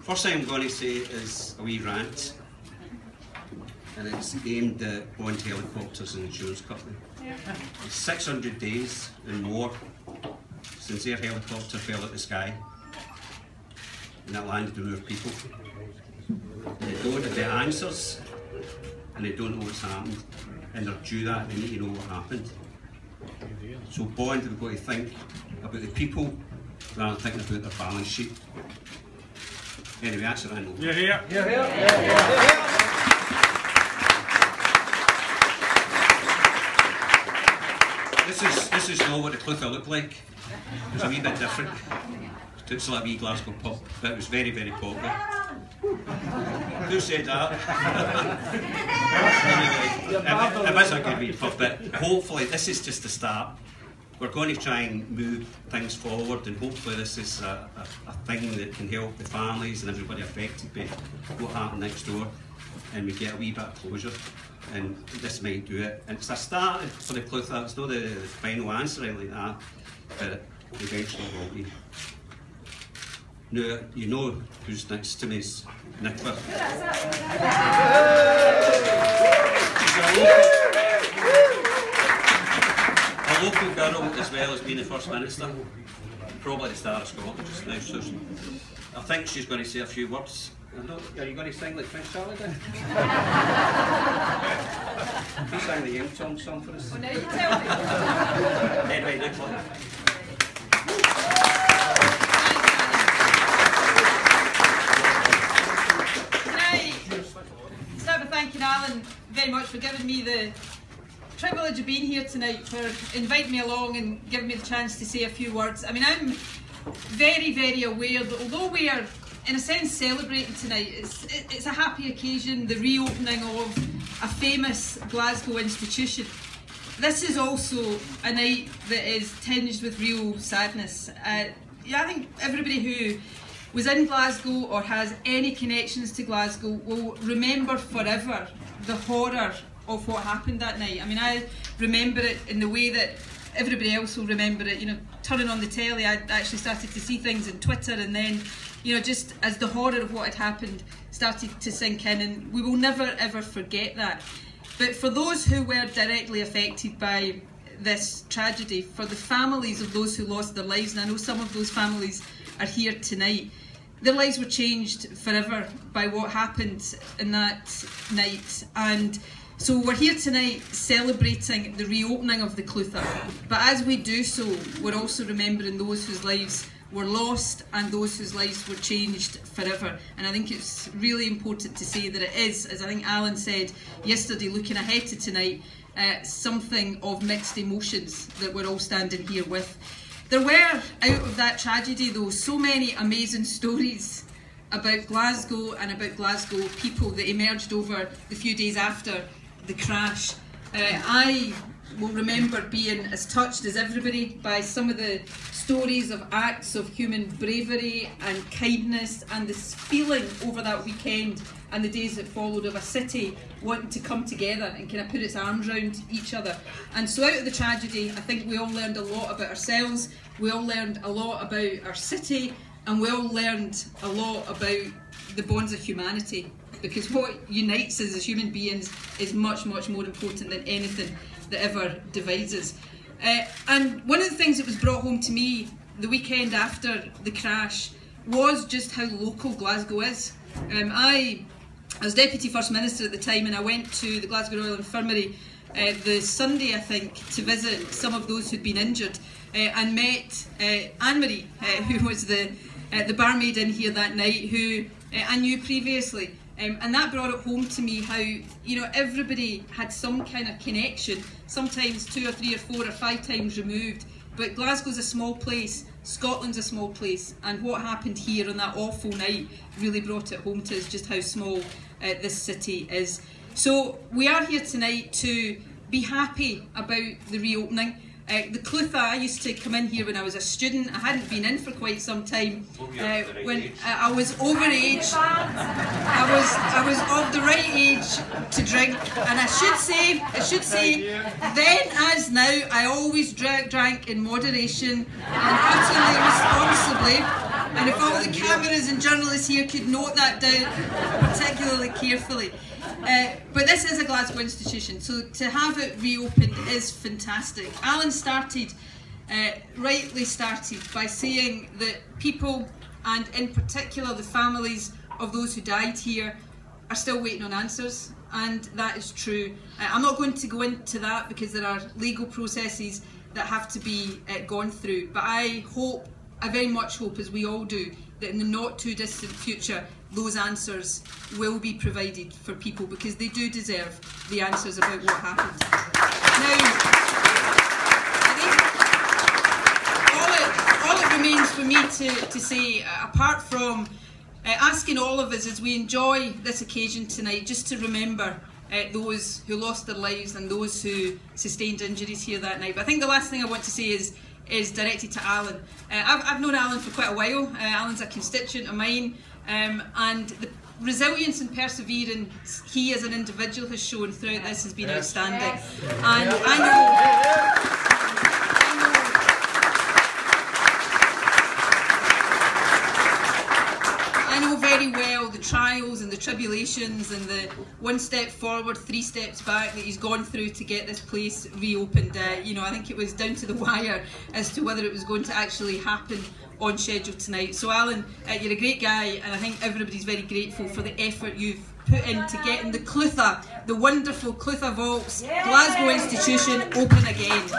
First thing I'm going to say is a wee rant, and it's aimed at Bond Helicopters and Insurance Company. It's 600 days and more since their helicopter fell at the sky and it landed on our people. They don't have the answers and they don't know what's happened, and they're due that. They need to know what happened. So Bond have got to think about the people rather than thinking about their balance sheet. Anyway, that's what I know. You're here. You're here. Yeah. This is not what the Clutha looked like. It was a wee bit different. It's like a wee Glasgow pub, but it was very, very popular. Who said that? Anyway, it was a good wee pub, but hopefully this is just the start. We're going to try and move things forward, and hopefully this is a thing that can help the families and everybody affected by what happened next door, and we get a wee bit of closure, and this might do it. And it's a start for the Clutha. It's not the final answer or anything like that, but eventually it will be. Now, you know who's next to me is Nicola. A local girl as well as being the First Minister, probably the Star of Scotland just now, so I think she's going to say a few words. Are you going to sing like Prince Charlie did? You sang the Yum song for us. Well, now you tell me. Anyway, Nicola. Start by thanking Alan very much for giving me the privilege of being here tonight, for inviting me along and giving me the chance to say a few words. I mean, I'm very, very aware that although we are, in a sense, celebrating tonight, it's a happy occasion, the reopening of a famous Glasgow institution. This is also a night that is tinged with real sadness. Yeah, I think everybody who was in Glasgow or has any connections to Glasgow will remember forever the horror of what happened that night. I mean, I remember it in the way that everybody else will remember it. You know, turning on the telly, I actually started to see things on Twitter, and then, you know, just as the horror of what had happened started to sink in, and we will never ever forget that. But for those who were directly affected by this tragedy, for the families of those who lost their lives, and I know some of those families are here tonight, their lives were changed forever by what happened in that night. And so we're here tonight celebrating the reopening of the Clutha, but as we do so, we're also remembering those whose lives were lost and those whose lives were changed forever. And I think it's really important to say that it is, as I think Alan said yesterday, looking ahead to tonight, something of mixed emotions that we're all standing here with. There were, out of that tragedy though, so many amazing stories about Glasgow and about Glasgow people that emerged over the few days after the crash. I will remember being as touched as everybody by some of the stories of acts of human bravery and kindness, and this feeling over that weekend and the days that followed of a city wanting to come together and kind of put its arms around each other. And so out of the tragedy, I think we all learned a lot about ourselves, we all learned a lot about our city, and we all learned a lot about the bonds of humanity, because what unites us as human beings is much, much more important than anything that ever divides us. And one of the things that was brought home to me the weekend after the crash was just how local Glasgow is. I was Deputy First Minister at the time, and I went to the Glasgow Royal Infirmary the Sunday, I think, to visit some of those who'd been injured, and met Anne-Marie, who was the barmaid in here that night, who I knew previously. And that brought it home to me how, you know, everybody had some kind of connection, sometimes 2 or 3 or 4 or 5 times removed. But Glasgow's a small place, Scotland's a small place, and what happened here on that awful night really brought it home to us just how small this city is. So we are here tonight to be happy about the reopening. The Clutha, I used to come in here when I was a student. I hadn't been in for quite some time. When I was over age, I was of the right age to drink, and I should say, then as now, I always drank in moderation and utterly responsibly. And if all the cameras and journalists here could note that down particularly carefully. But this is a Glasgow institution, so to have it reopened is fantastic. Alan rightly started by saying that people, and in particular the families of those who died here, are still waiting on answers, and that is true. I'm not going to go into that because there are legal processes that have to be gone through, but I very much hope, as we all do, that in the not too distant future those answers will be provided for people, because they do deserve the answers about what happened. Now, all it remains for me to say, apart from asking all of us as we enjoy this occasion tonight, just to remember those who lost their lives and those who sustained injuries here that night. But I think the last thing I want to say is directed to Alan. I've known Alan for quite a while. Alan's a constituent of mine, and the resilience and perseverance he as an individual has shown throughout this has been outstanding. Yes. And I know very well the trials and the tribulations and the one step forward, 3 steps back that he's gone through to get this place reopened. You know, I think it was down to the wire as to whether it was going to actually happen on schedule tonight. So Alan, you're a great guy, and I think everybody's very grateful for the effort you've put into getting the Clutha, the wonderful Clutha Vaults, Glasgow institution, open again.